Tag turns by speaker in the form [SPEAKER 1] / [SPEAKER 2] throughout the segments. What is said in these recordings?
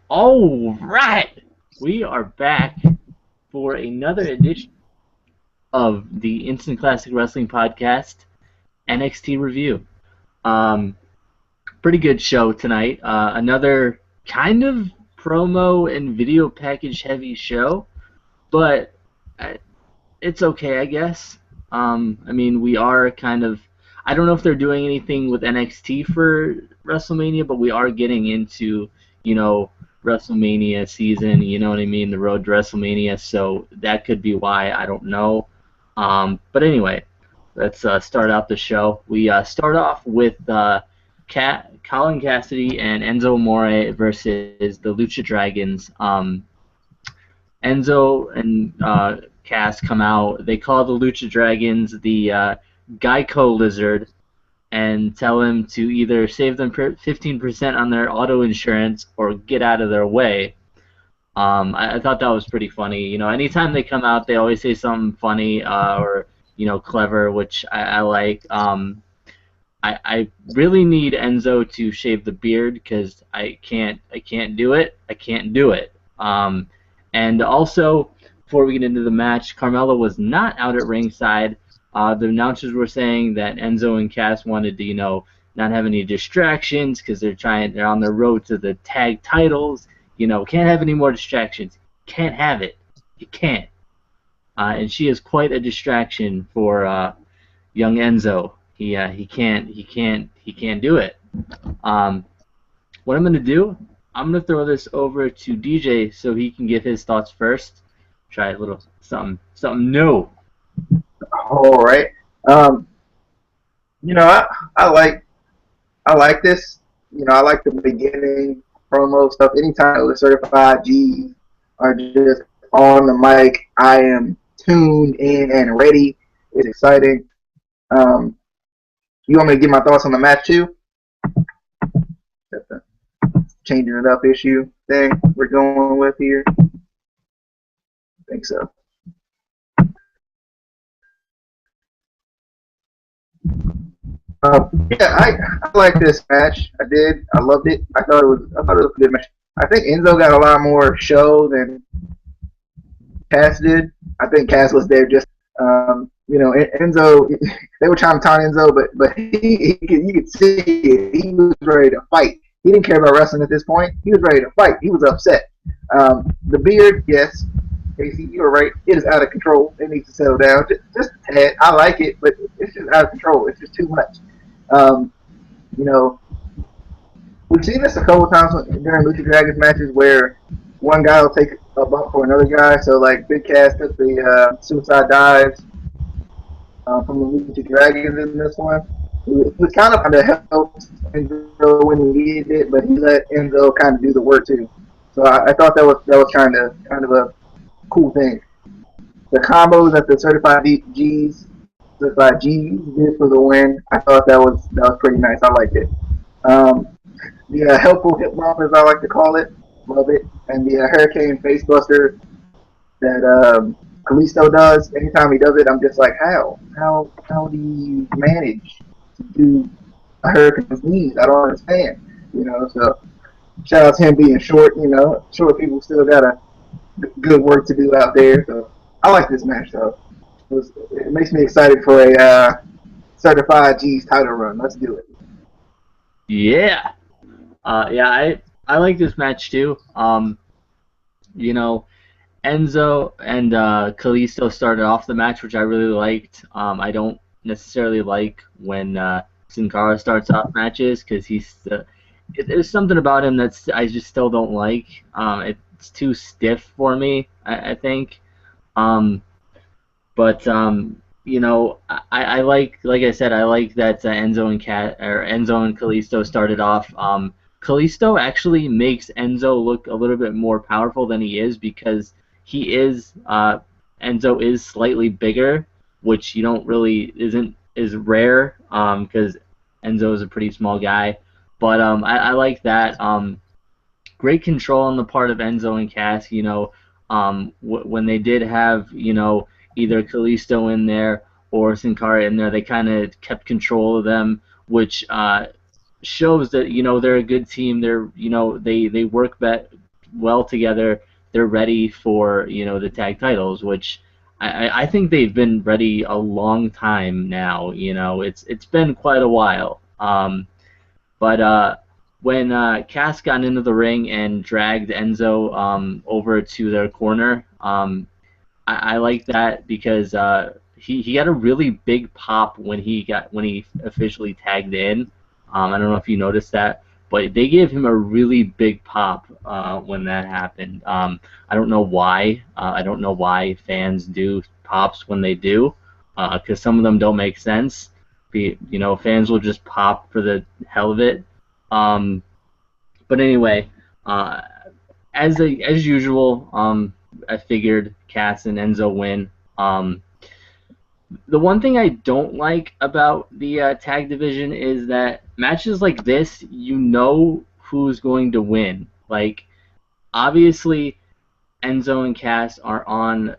[SPEAKER 1] All right, we are back for another edition of the Instant Classic Wrestling Podcast NXT review. Um, Pretty good show tonight. Another kind of promo and video package heavy show, but uh, it's okay, I guess. I mean, we are kind of. I don't know if they're doing anything with NXT for WrestleMania, but we are getting into, you know, WrestleMania season. You know what I mean? The road to WrestleMania. So that could be why. I don't know. But anyway, let's start out the show. We start off with Colin Cassidy and Enzo Amore versus the Lucha Dragons. Enzo and Cass come out. They call the Lucha Dragons the Geico Lizard and tell him to either save them 15% on their auto insurance or get out of their way. I thought that was pretty funny. You know, anytime they come out, they always say something funny or clever, which I like. I really need Enzo to shave the beard because I can't do it. I can't do it. And also, before we get into the match, Carmella was not out at ringside. The announcers were saying that Enzo and Cass wanted to, not have any distractions because they're on their road to the tag titles. Can't have any more distractions. Can't have it. You can't. And she is quite a distraction for young Enzo. He can't do it. Um, what I'm gonna do, I'm gonna throw this over to DJ so he can give his thoughts first. Try a little something new.
[SPEAKER 2] All right. Um, I like this. I like the beginning promo stuff. Anytime the certified G's are just on the mic, I am tuned in and ready. It's exciting. Um, you want me to give my thoughts on the match too? That's the changing it up issue thing we're going with here. I think so. Yeah, I like this match. I did. I loved it. I thought it was a good match. I think Enzo got a lot more show than Cass did. I think Cass was there just Enzo. They were trying to taunt Enzo, but you could see it. He was ready to fight. He didn't care about wrestling at this point. He was ready to fight. He was upset. The beard, yes, Casey, you were right. It is out of control. It needs to settle down. Just a tad. I like it, but it's just out of control. It's just too much. Um, you know, we've seen this a couple times during Lucha Dragons matches where one guy will take a bump for another guy. So like Big Cass took the suicide dives from the Lucha Dragons in this one. It was kind of helped Enzo when he needed it, but he let Enzo kind of do the work too. So I thought that was kind of a cool thing. The combos that the certified G's did for the win, I thought that was pretty nice. I liked it. Um, the helpful hip bump, as I like to call it, love it. And the Hurricane Facebuster that Kalisto does, anytime he does it, I'm just like, how do you manage to do a Hurricane's knees? I don't understand. So shout out to him being short. Short people still got a good work to do out there. So I like this match though. It makes me excited for a certified G's title run. Let's do it.
[SPEAKER 1] Yeah. Yeah. I like this match too. You know, Enzo and Kalisto started off the match, which I really liked. I don't necessarily like when Sin Cara starts off matches because there's something about him I just still don't like. It's too stiff for me, I think. Um, but I like I said, I like that Enzo and Kalisto started off. Kalisto actually makes Enzo look a little bit more powerful than he is because he is Enzo is slightly bigger, which you don't really isn't is rare because Enzo is a pretty small guy. But I like that. Great control on the part of Enzo and Cass. When they did have either Kalisto in there or Sin Cara in there, they kind of kept control of them, which shows that they're a good team. They work well together. They're ready for the tag titles, which I think they've been ready a long time now. It's been quite a while. But when Cass got into the ring and dragged Enzo over to their corner, I like that because he got a really big pop when he officially tagged in. I don't know if you noticed that, but they gave him a really big pop when that happened. I don't know why. I don't know why fans do pops when they do, because some of them don't make sense. Fans will just pop for the hell of it. Um, but anyway, uh, as usual, I figured Cass and Enzo win. The one thing I don't like about the tag division is that matches like this, you know who's going to win. Like, obviously, Enzo and Cass are on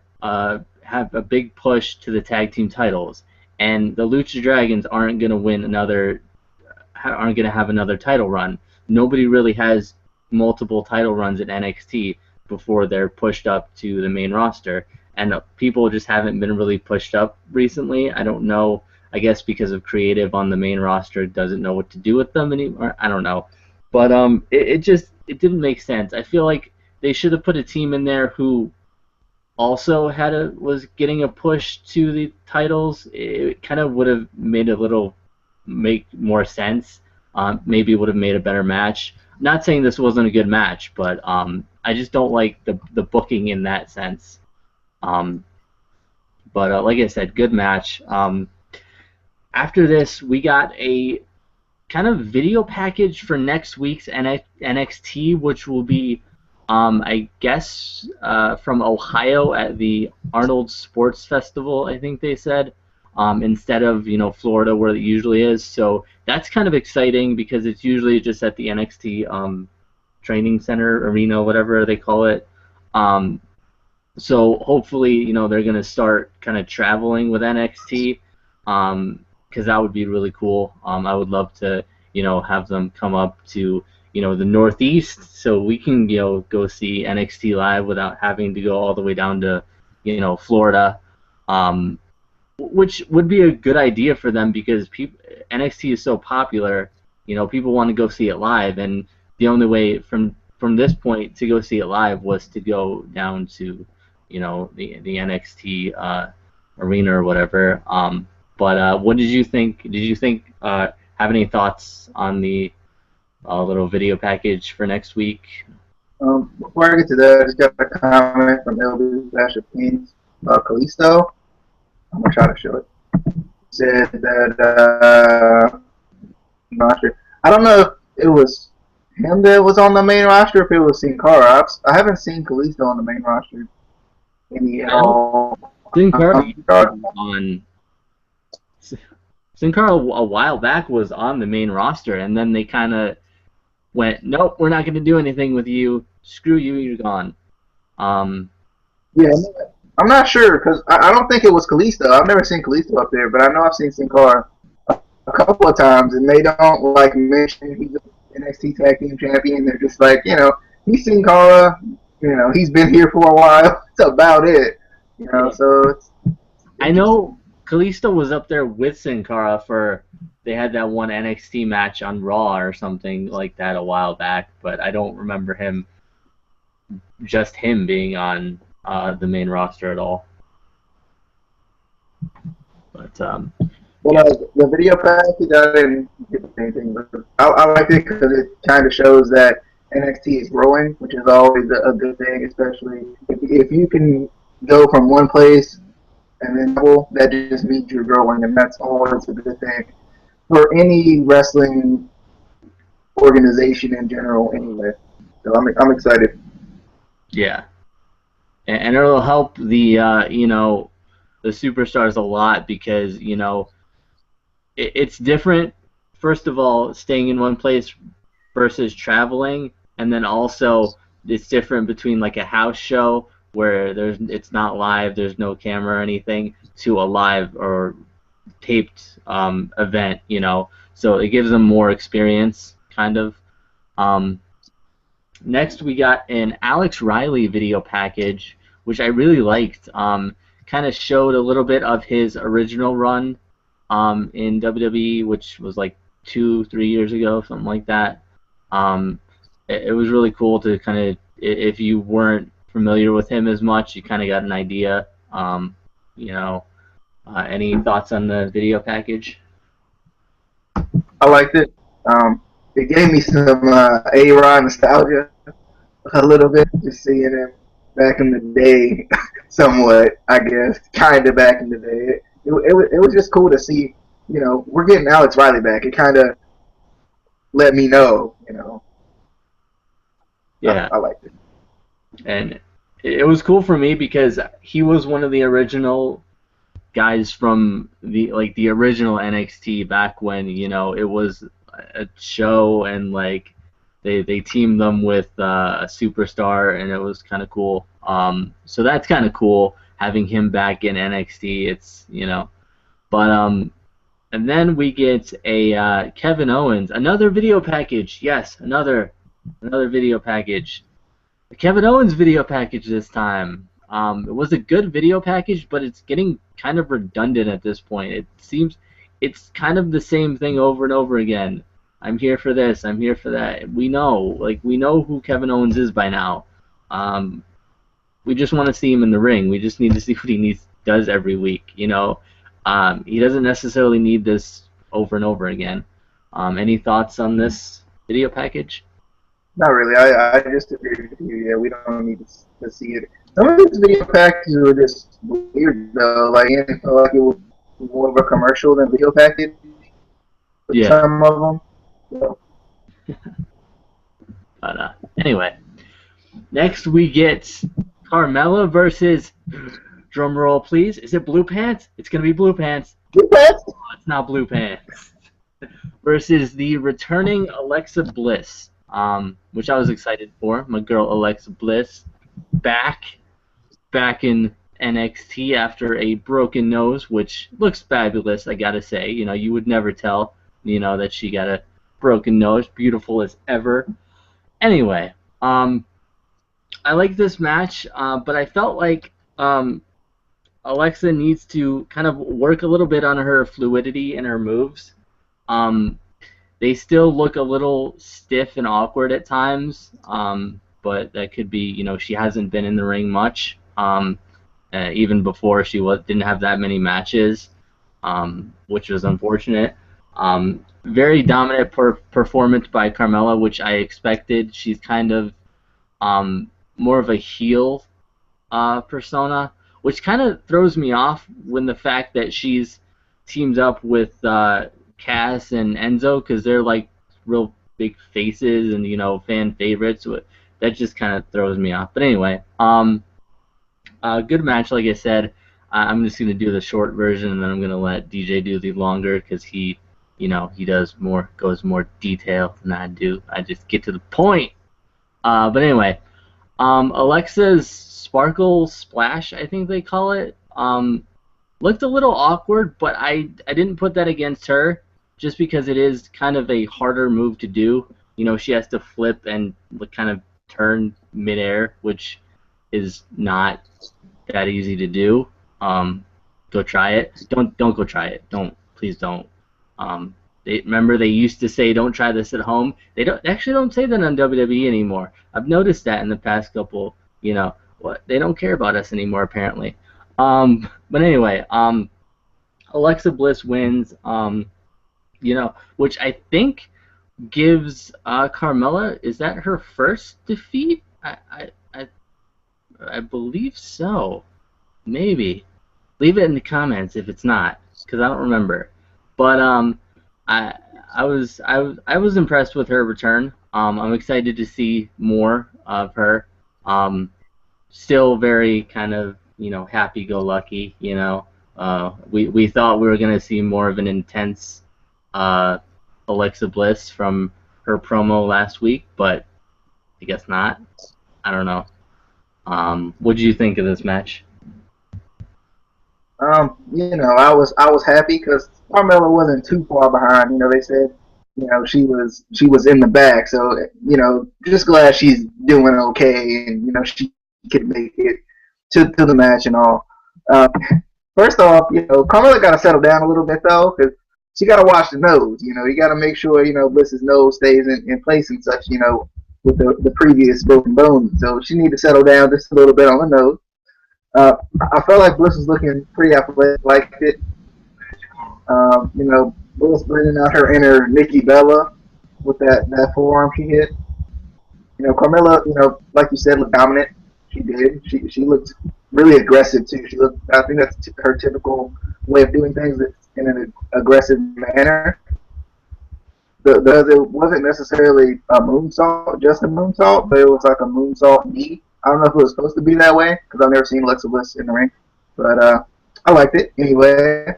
[SPEAKER 1] have a big push to the tag team titles, and the Lucha Dragons aren't going to have another title run. Nobody really has multiple title runs at NXT before they're pushed up to the main roster, and people just haven't been really pushed up recently. I don't know. I guess because of creative on the main roster doesn't know what to do with them anymore. I don't know, but it didn't make sense. I feel like they should have put a team in there who also was getting a push to the titles. It kind of would have made make more sense. Maybe it would have made a better match. Not saying this wasn't a good match, but I just don't like the booking in that sense. But like I said, good match. After this, we got a kind of video package for next week's NXT, which will be, I guess, from Ohio at the Arnold Sports Festival, I think they said, instead of Florida where it usually is. So that's kind of exciting because it's usually just at the NXT training center, arena, whatever they call it. So hopefully, they're going to start kind of traveling with NXT, because that would be really cool. I would love to, have them come up to, the Northeast so we can, go see NXT live without having to go all the way down to, Florida, which would be a good idea for them because NXT is so popular, people want to go see it live, and the only way from this point to go see it live was to go down to, the NXT arena or whatever. But what did you think? Did you have any thoughts on the little video package for next week?
[SPEAKER 2] Before I get to that, I just got a comment from LB Bash of Kings about Kalisto. I'm gonna try to show it. It said that I'm not sure. I don't know if it was him that was on the main roster, or if it was Sin Cara. I haven't seen Kalisto on the main roster any at all.
[SPEAKER 1] Sin Cara a while back was on the main roster, and then they kind of went, nope, we're not going to do anything with you. Screw you, you're gone.
[SPEAKER 2] Yeah, I'm not sure because I don't think it was Kalisto. I've never seen Kalisto up there, but I know I've seen Sin Cara a couple of times, and they don't mention he's an NXT Tag Team Champion. They're just like, he's Sin Cara. He's been here for a while. That's about it. So
[SPEAKER 1] I know Kalisto was up there with Sin Cara they had that one NXT match on Raw or something like that a while back, but I don't remember him being on the main roster at all. But
[SPEAKER 2] the video package, I didn't get anything, but I like it because it kind of shows that NXT is growing, which is always a good thing, especially if you can go from one place and then double, that just means you're growing, and that's always a good thing for any wrestling organization in general anyway. So I'm excited.
[SPEAKER 1] Yeah. And it'll help the the superstars a lot because it's different. First of all, staying in one place versus traveling, and then also it's different between like a house show where it's not live, there's no camera or anything, to a live or taped event. So it gives them more experience, kind of. Next, we got an Alex Riley video package, which I really liked. Kind of showed a little bit of his original run in WWE, which was like 2, 3 years ago, something like that. Um, it was really cool to kind of, if you weren't familiar with him as much, you kind of got an idea. You know, any thoughts on the video package?
[SPEAKER 2] I liked it. It gave me some A-Rod nostalgia a little bit, just seeing him back in the day, somewhat, I guess, kind of back in the day. It was just cool to see, we're getting Alex Riley back. It kind of let me know,
[SPEAKER 1] Yeah,
[SPEAKER 2] I liked it.
[SPEAKER 1] and it was cool for me because he was one of the original guys from the original NXT back when it was a show and like they teamed them with a superstar and it was kind of cool. So that's kind of cool having him back in NXT. It's but and then we get a Kevin Owens, another video package. Yes, another video package. The Kevin Owens video package this time. It was a good video package, but it's getting kind of redundant at this point. It seems it's kind of the same thing over and over again. I'm here for this. I'm here for that. We know who Kevin Owens is by now. Um, we just want to see him in the ring. We just need to see what he does every week. He doesn't necessarily need this over and over again. Any thoughts on this video package?
[SPEAKER 2] Not really. I just agree with you. Yeah, we don't need to see it. Some of these video packages were just weird, though. Like, it felt like it was more of a commercial than video package with
[SPEAKER 1] Yeah.
[SPEAKER 2] some of them. So,
[SPEAKER 1] But anyway, next we get Carmella versus, drum roll please. Is it Blue Pants? It's gonna be Blue Pants. Oh, it's not Blue Pants. Versus the returning Alexa Bliss, which I was excited for. My girl Alexa Bliss back in NXT after a broken nose, which looks fabulous. I gotta say, you would never tell, that she got a broken nose, beautiful as ever. Anyway, I like this match, but I felt like Alexa needs to kind of work a little bit on her fluidity and her moves. Um, they still look a little stiff and awkward at times, but that could be, she hasn't been in the ring much. Even before didn't have that many matches, which was unfortunate. Very dominant performance by Carmella, which I expected. She's kind of more of a heel persona, which kind of throws me off when the fact that she's teamed up with Cass and Enzo because they're like real big faces and fan favorites. So that just kind of throws me off. But anyway, good match, like I said. I'm just gonna do the short version and then I'm gonna let DJ do the longer because he goes more detail than I do. I just get to the point. But anyway, Alexa's Sparkle Splash, I think they call it, looked a little awkward, but I didn't put that against her just because it is kind of a harder move to do. She has to flip and kind of turn midair, which is not that easy to do. Go try it. Don't go try it. Please don't. Remember they used to say don't try this at home. They don't say that on WWE anymore. I've noticed that in the past couple. They don't care about us anymore apparently. But anyway, Alexa Bliss wins. Which I think gives Carmella, is that her first defeat? I believe so. Maybe. Leave it in the comments if it's not, because I don't remember. But I was impressed with her return. I'm excited to see more of her. Still very kind of happy-go-lucky. We thought we were gonna see more of an intense Alexa Bliss from her promo last week, but I guess not. I don't know. What did you think of this match?
[SPEAKER 2] I was happy because Carmella wasn't too far behind. They said she was in the back. So just glad she's doing okay, and she could make it to the match and all. Uh, First off, Carmella got to settle down a little bit though, because she got to watch the nose. You got to make sure Bliss's nose stays in place and such. With the previous broken bones, so she need to settle down just a little bit on the nose. Uh, I felt like Bliss was looking pretty athletic, like it. Bliss bringing out her inner Nikki Bella with that forearm she hit. Carmella, like you said, looked dominant. She did. She looked really aggressive too. She looked. I think that's her typical way of doing things in an aggressive manner. It wasn't necessarily a moonsault, just a moonsault, but it was like a moonsault knee. I don't know if it was supposed to be that way because I've never seen Alexa Bliss in the ring, but I liked it anyway.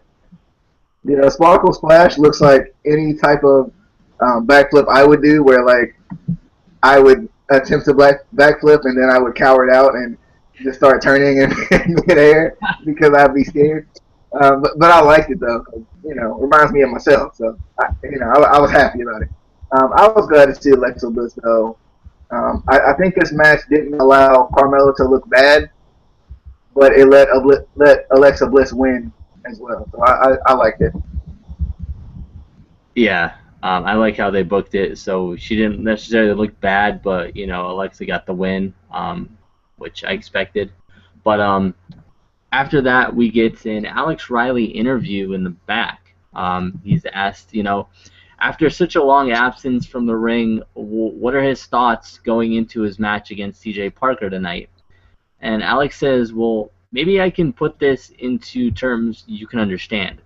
[SPEAKER 2] Sparkle Splash looks like any type of backflip I would do, where like I would attempt to backflip and then I would cower it out and just start turning in midair because I'd be scared. But I liked it though. It reminds me of myself, so I was happy about it. I was glad to see Alexa Bliss though. I think this match didn't allow Carmella to look bad, but it let Alexa Bliss win as well. So I liked it.
[SPEAKER 1] Yeah, I like how they booked it. So she didn't necessarily look bad, but Alexa got the win, which I expected. But after that, we get an Alex Riley interview in the back. He's asked, after such a long absence from the ring, what are his thoughts going into his match against CJ Parker tonight? And Alex says, well, maybe I can put this into terms you can understand.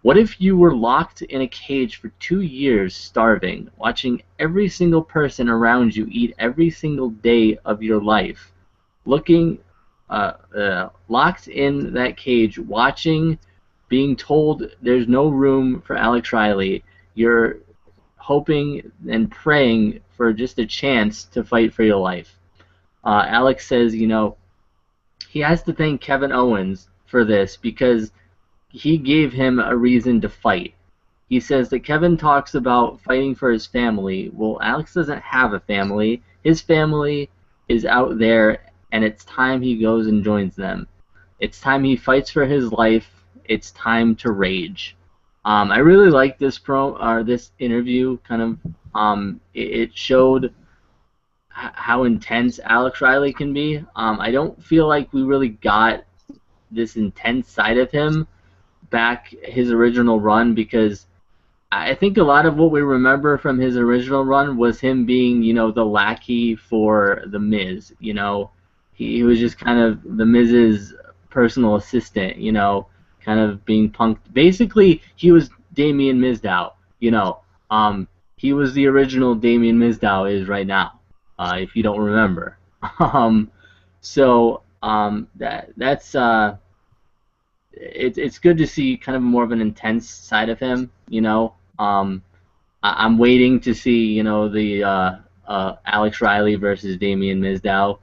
[SPEAKER 1] What if you were locked in a cage for 2 years starving, watching every single person around you eat every single day of your life, looking locked in that cage, watching, being told there's no room for Alex Riley. You're hoping and praying for just a chance to fight for your life. Alex says, he has to thank Kevin Owens for this because he gave him a reason to fight. He says that Kevin talks about fighting for his family. Well, Alex doesn't have a family. His family is out there, and it's time he goes and joins them. It's time he fights for his life. It's time to rage. I really like this this interview. Kind of, it showed how intense Alex Riley can be. I don't feel like we really got this intense side of him back his original run, because I think a lot of what we remember from his original run was him being, the lackey for The Miz. He was just kind of The Miz's personal assistant, kind of being punked. Basically, he was Damien Mizdow, he was the original Damien Mizdow is right now, if you don't remember. That's it's good to see kind of more of an intense side of him. I'm waiting to see the Alex Riley versus Damien Mizdow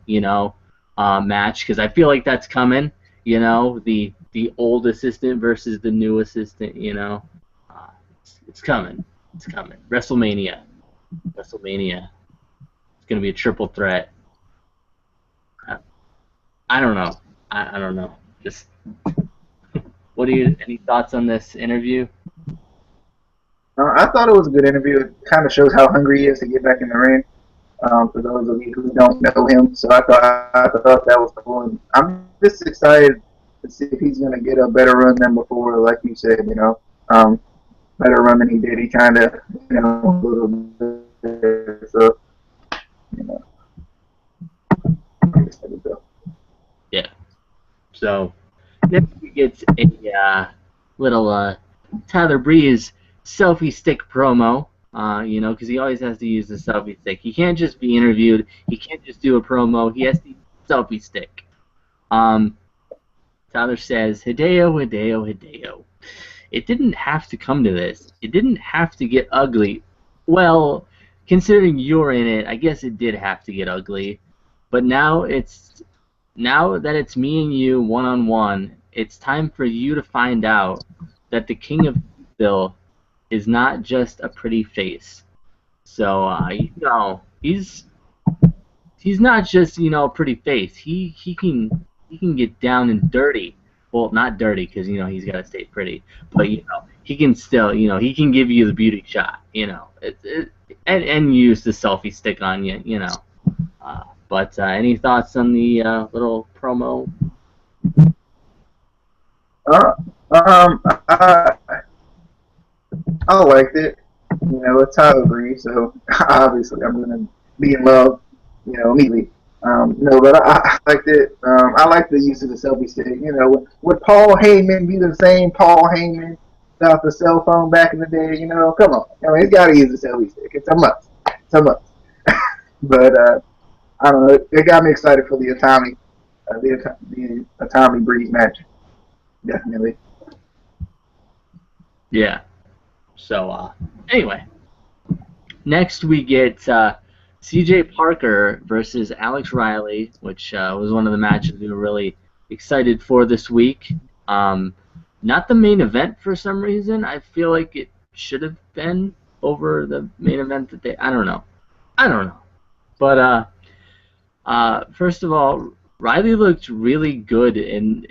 [SPEAKER 1] match, because I feel like that's coming. The old assistant versus the new assistant. It's coming. It's coming. WrestleMania. It's gonna be a triple threat. I don't know. I don't know. Just any thoughts on this interview?
[SPEAKER 2] I thought it was a good interview. It kind of shows how hungry he is to get back in the ring. For those of you who don't know him, so I thought that was cool. And I'm just excited to see if he's gonna get a better run than before. Like you said, better run than he did. He kind of, a little bit. So, I'm excited though.
[SPEAKER 1] Yeah. So next we get a little Tyler Breeze selfie stick promo. Because he always has to use the selfie stick. He can't just be interviewed. He can't just do a promo. He has to use the selfie stick. Tyler says, Hideo, Hideo, Hideo. It didn't have to come to this. It didn't have to get ugly. Well, considering you're in it, I guess it did have to get ugly. But now that it's me and you one-on-one, it's time for you to find out that the King of Bill is not just a pretty face. So he's not just a pretty face. He can get down and dirty. Well, not dirty because he's got to stay pretty, but he can still he can give you the beauty shot. And use the selfie stick on you. But any thoughts on the little promo?
[SPEAKER 2] Uh, um, I, I liked it. It's Tyler Breeze, so obviously I'm gonna be in love, immediately. No, but I liked it. I like the use of the selfie stick. Would Paul Heyman be the same Paul Heyman without the cell phone back in the day? Come on. He's got to use the selfie stick. It's a must. It's a must. But I don't know. It got me excited for the Atami Breeze match. Definitely.
[SPEAKER 1] Yeah. So anyway, next we get C.J. Parker versus Alex Riley, which was one of the matches we were really excited for this week. Not the main event for some reason. I feel like it should have been over the main event that they. I don't know. But first of all, Riley looked really good and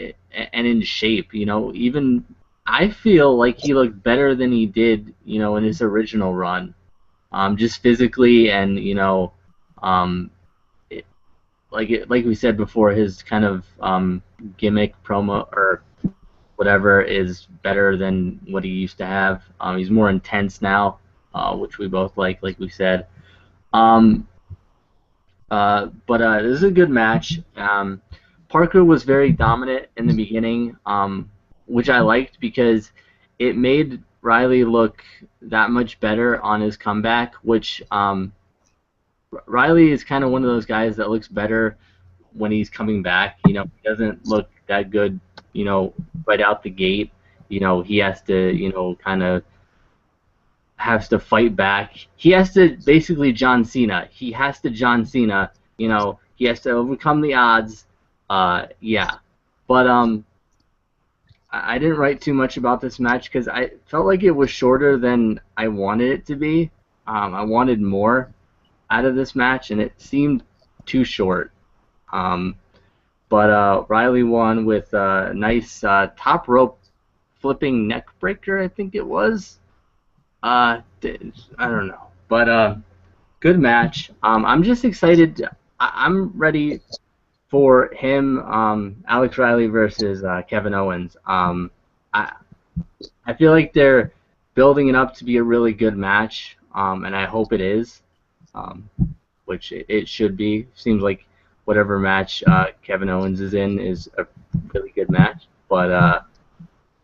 [SPEAKER 1] in shape. Even I feel like he looked better than he did, in his original run. Just physically and like we said before, his kind of gimmick promo or whatever is better than what he used to have. He's more intense now, which we both like we said. But this is a good match. Parker was very dominant in the beginning, which I liked because it made Riley look that much better on his comeback, which Riley is kind of one of those guys that looks better when he's coming back. He doesn't look that good, right out the gate. He has to, kind of has to fight back. He has to basically John Cena. He has to John Cena. He has to overcome the odds. Yeah. But I didn't write too much about this match because I felt like it was shorter than I wanted it to be. I wanted more out of this match, and it seemed too short. But Riley won with a nice top rope flipping neck breaker, I think it was. I don't know. But good match. I'm just excited. I'm ready for him, Alex Riley versus Kevin Owens. I feel like they're building it up to be a really good match, and I hope it is, which it should be. Seems like whatever match Kevin Owens is in is a really good match. But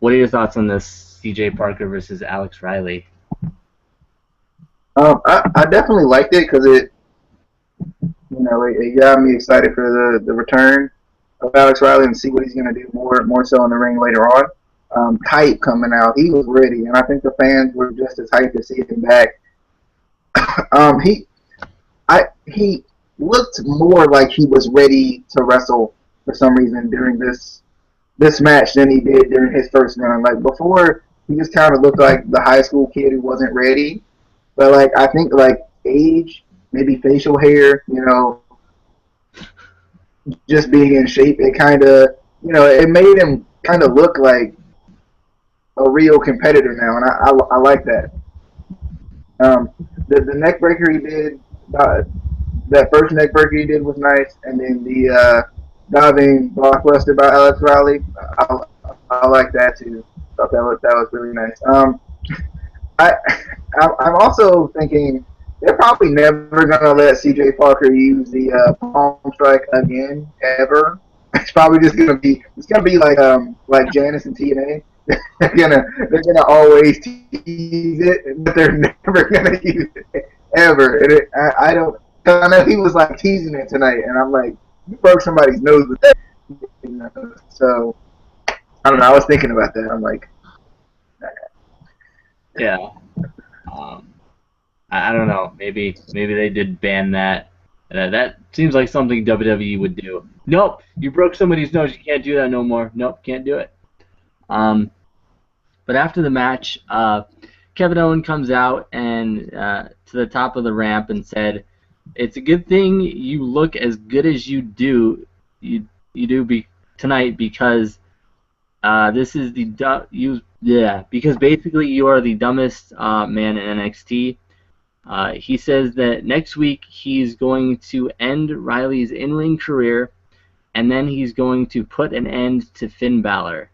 [SPEAKER 1] what are your thoughts on this C.J. Parker versus Alex Riley?
[SPEAKER 2] I definitely liked it because it got me excited for the return of Alex Riley and see what he's going to do more so in the ring later on. Hype coming out, he was ready, and I think the fans were just as hyped to see him back. He looked more like he was ready to wrestle for some reason during this match than he did during his first run. Like before, he just kind of looked like the high school kid who wasn't ready. But I think age, maybe facial hair, just being in shape, it kind of, it made him kind of look like a real competitor now, and I like that. The neck breaker he did, that first neck breaker he did was nice, and then the diving blockbuster by Alex Riley, I like that too. Thought that was really nice. I'm also thinking they're probably never gonna let C.J. Parker use the palm strike again ever. It's probably just gonna be like Janice and TNA. they're gonna always tease it, but they're never gonna use it ever. And I don't. I know he was teasing it tonight, and I'm like, you broke somebody's nose with that. So I don't know. I was thinking about that. I'm like.
[SPEAKER 1] Yeah. I don't know. Maybe they did ban that. That seems like something WWE would do. Nope, you broke somebody's nose. You can't do that no more. Nope, can't do it. But after the match, Kevin Owens comes out and to the top of the ramp and said, "It's a good thing you look as good as you do. You do tonight because this is because basically you are the dumbest man in NXT." He says that next week he's going to end Riley's in-ring career, and then he's going to put an end to Finn Balor.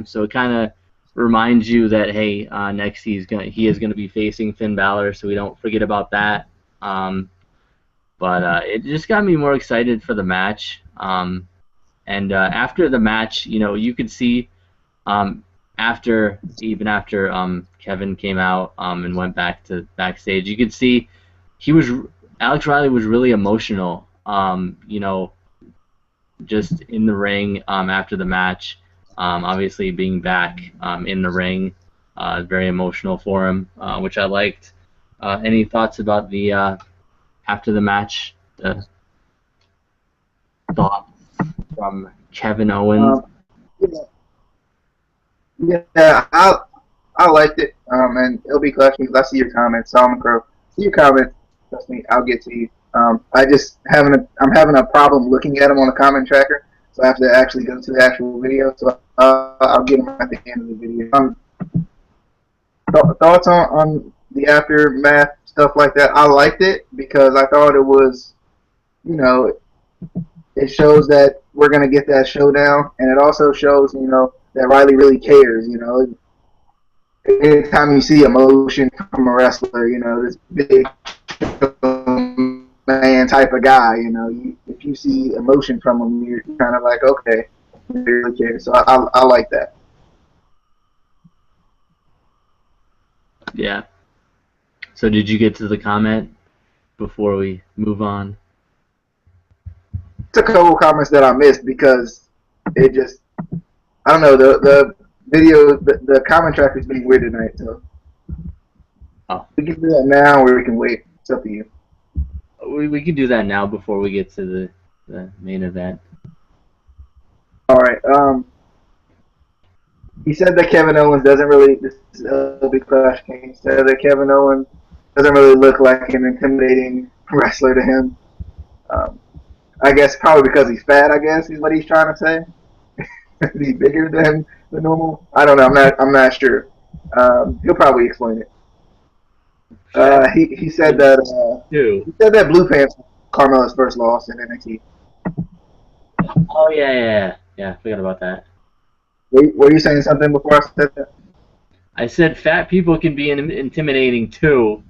[SPEAKER 1] So it kind of reminds you that hey, next he is gonna be facing Finn Balor, so we don't forget about that. But it just got me more excited for the match. And after the match, you could see after Kevin came out and went back to backstage, you could see Alex Riley was really emotional. Just in the ring after the match, obviously being back in the ring, very emotional for him, which I liked. Any thoughts about the after the match thoughts from Kevin Owens?
[SPEAKER 2] Yeah, I liked it. And it'll be questions. I see your comments, Solomon Crow. See your comments. Trust me, I'll get to you. I'm having a problem looking at them on the comment tracker, so I have to actually go to the actual video. So I'll get them at the end of the video. Thoughts on the aftermath stuff like that? I liked it because I thought it was, it shows that we're gonna get that showdown, and it also shows, that Riley really cares. Anytime you see emotion from a wrestler, this big man type of guy, if you see emotion from him, you're kind of like, okay, really cares. So I like that.
[SPEAKER 1] Yeah. So did you get to the comment before we move on?
[SPEAKER 2] It's a couple comments that I missed because it just, I don't know, the video, the comment tracker is being weird tonight, so we can do that now or we can wait. It's up to you.
[SPEAKER 1] We can do that now before we get to the main event.
[SPEAKER 2] All right. He said that Kevin Owens doesn't really. This is a big clash. He said that Kevin Owens doesn't really look like an intimidating wrestler to him. I guess probably because he's fat. I guess is what he's trying to say. Is he bigger than the normal? I don't know. I'm not sure. He'll probably explain it. He said that. He said that Blue Pants was Carmella's first loss in NXT.
[SPEAKER 1] Oh yeah. I forgot about that.
[SPEAKER 2] Were you saying something before I said that?
[SPEAKER 1] I said fat people can be intimidating too.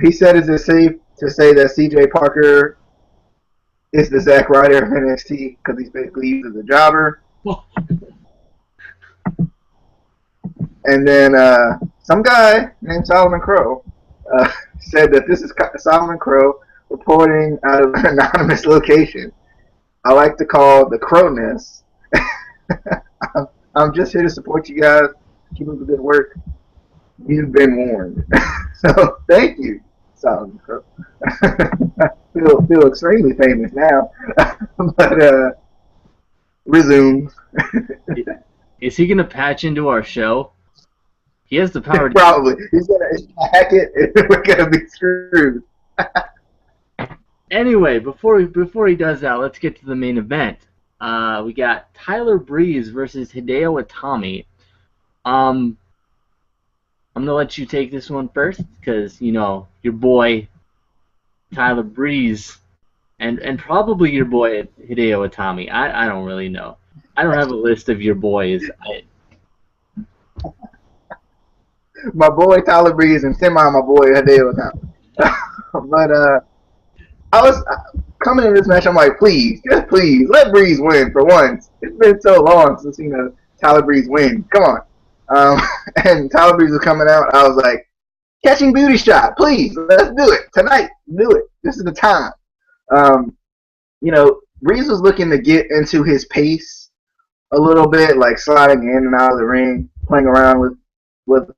[SPEAKER 2] He said, "Is it safe to say that C.J. Parker is the Zack Ryder of NXT because he's basically used as a jobber?" And then some guy named Solomon Crow said that this is Solomon Crow reporting out of an anonymous location. I like to call the Crowness. I'm just here to support you guys. Keep up the good work. You've been warned. So thank you, Solomon Crow. feel extremely famous now. But resume.
[SPEAKER 1] Is he gonna patch into our show? He has the power.
[SPEAKER 2] Probably. He's gonna hack it, and we're gonna be screwed.
[SPEAKER 1] Anyway, before he does that, let's get to the main event. We got Tyler Breeze versus Hideo Itami. I'm gonna let you take this one first, because your boy Tyler Breeze, and probably your boy Hideo Itami. I don't really know. I don't have a list of your boys.
[SPEAKER 2] My boy Tyler Breeze and my boy Hideo Itami. But I was coming in this match. I'm like, please, just please, let Breeze win for once. It's been so long since Tyler Breeze win. Come on. And Tyler Breeze was coming out. I was like, catching beauty shot, please, let's do it tonight. Do it. This is the time. Breeze was looking to get into his pace a little bit, like sliding in and out of the ring, playing around with.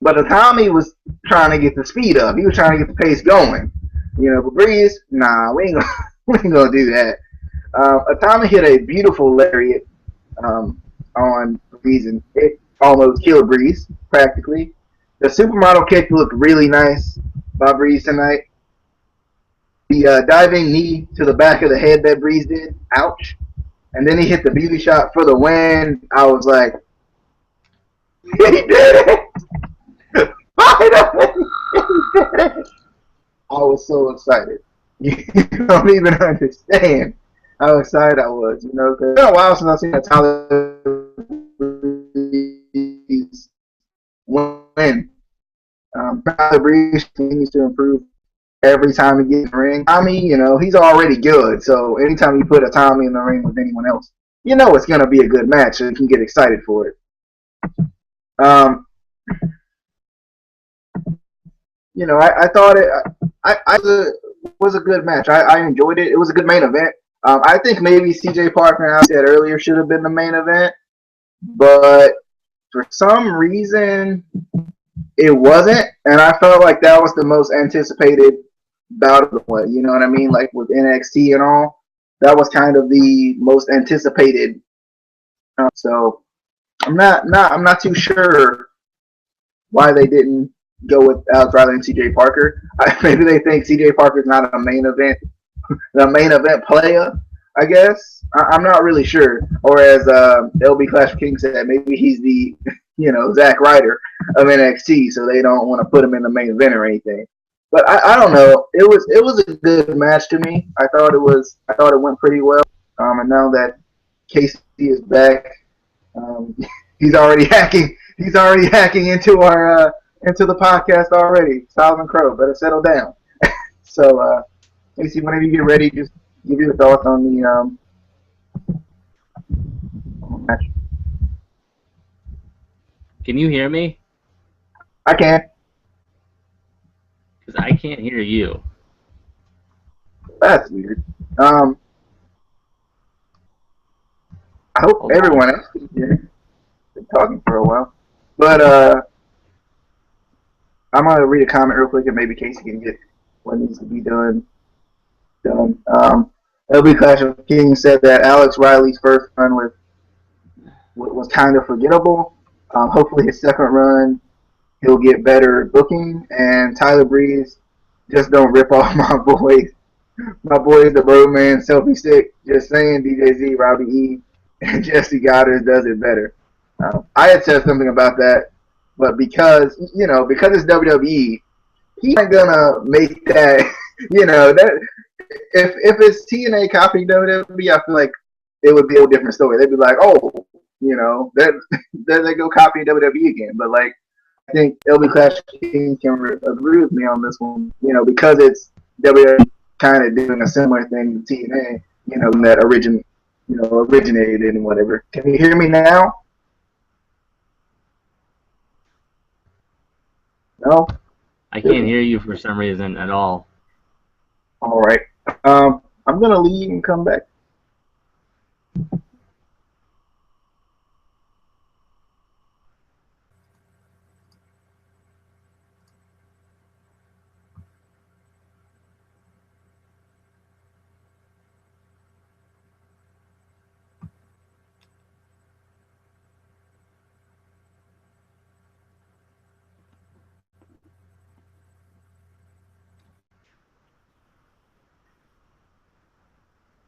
[SPEAKER 2] But Itami was trying to get the speed up. He was trying to get the pace going. But Breeze, nah, we ain't gonna, we ain't gonna do that. Itami hit a beautiful lariat on Breeze, and it almost killed Breeze practically. The supermodel kick looked really nice by Breeze tonight. The diving knee to the back of the head that Breeze did, ouch. And then he hit the beauty shot for the win. I was like, he did it! Finally! He did it! I was so excited. You don't even understand how excited I was, you know, because it's been a while since I've seen a Tyler Breeze win. Tyler Breeze continues to improve every time he gets in the ring. Tommy, you know, he's already good, so anytime you put a Tommy in the ring with anyone else, you know it's going to be a good match, so you can get excited for it. Um, you know, I thought it was a good match. I enjoyed it. It was a good main event. I think maybe CJ Parker, and I said earlier, should have been the main event, but for some reason it wasn't, and I felt like that was the most anticipated bout of the play. You know what I mean? Like with NXT and all, that was kind of the most anticipated. So I'm not too sure why they didn't go with Alex Riley and CJ Parker. Maybe they think CJ Parker's not a main event, the main event player. I guess I'm not really sure. Or as LB Clash King said, maybe he's the Zack Ryder of NXT, so they don't want to put him in the main event or anything. But I don't know. It was a good match to me. I thought it went pretty well. And now that Casey is back, he's already hacking. He's already hacking into our into the podcast already. Solomon Crow, better settle down. So, Casey, whenever you get ready, just give your thoughts on the match.
[SPEAKER 1] Can you hear me?
[SPEAKER 2] I can.
[SPEAKER 1] Because I can't hear you.
[SPEAKER 2] That's weird. I hope
[SPEAKER 1] Hold
[SPEAKER 2] everyone
[SPEAKER 1] on.
[SPEAKER 2] else can hear. Been talking for a while, but I'm gonna read a comment real quick, and maybe Casey can get what needs to be done. LB Clash of Kings said that Alex Riley's first run was kind of forgettable. Hopefully, his second run he'll get better booking. And Tyler Breeze, just don't rip off my boys. My boys, the Roadman, Selfie Stick. Just saying, DJZ, Robbie E, and Jesse Goddard does it better. I had said something about that, but because it's WWE, he ain't gonna make that. That if it's TNA copying WWE, I feel like it would be a different story. They'd be like, oh, that they go copying WWE again. But like, I think LB Clash King can agree with me on this one. Because it's WWE kind of doing a similar thing to TNA. That originated and whatever. Can you hear me now? No.
[SPEAKER 1] I can't hear you for some reason at all.
[SPEAKER 2] All right. I'm gonna leave and come back.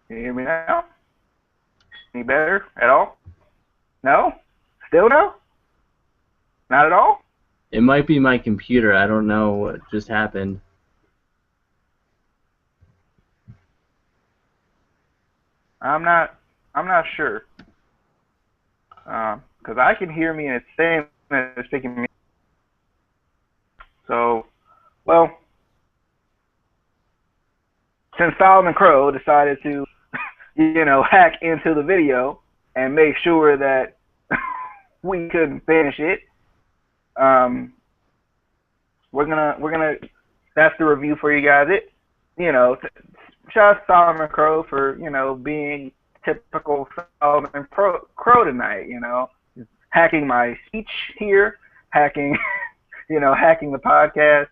[SPEAKER 2] Can you hear me now? Any better at all? No? Still no? Not at all?
[SPEAKER 1] It might be my computer. I don't know what just happened.
[SPEAKER 2] I'm not sure. Because I can hear me and it's saying that it's taking me. So, well, since Solomon Crow decided to, hack into the video and make sure that we couldn't finish it, we're gonna. That's the review for you guys. Shout out to Solomon Crow for being typical Solomon Crow tonight. Hacking my speech here, hacking hacking the podcast.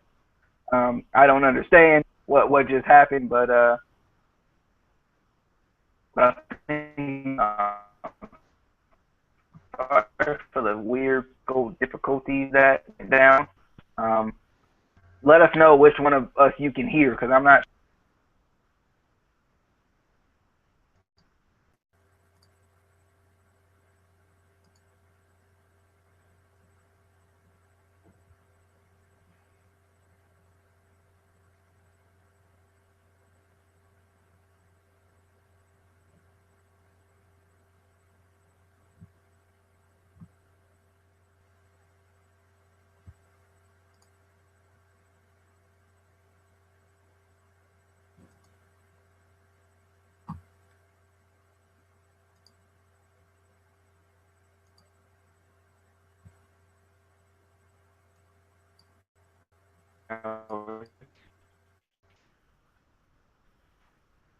[SPEAKER 2] I don't understand what just happened, but I think
[SPEAKER 3] sorry for the weird difficulties that went down. Let us know which one of us you can hear, because I'm not.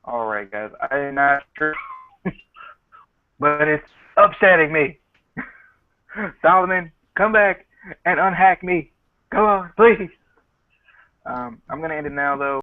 [SPEAKER 3] All right, guys. I'm not sure, but it's upsetting me. Solomon, come back and unhack me. Come on, please. I'm gonna end it now, though.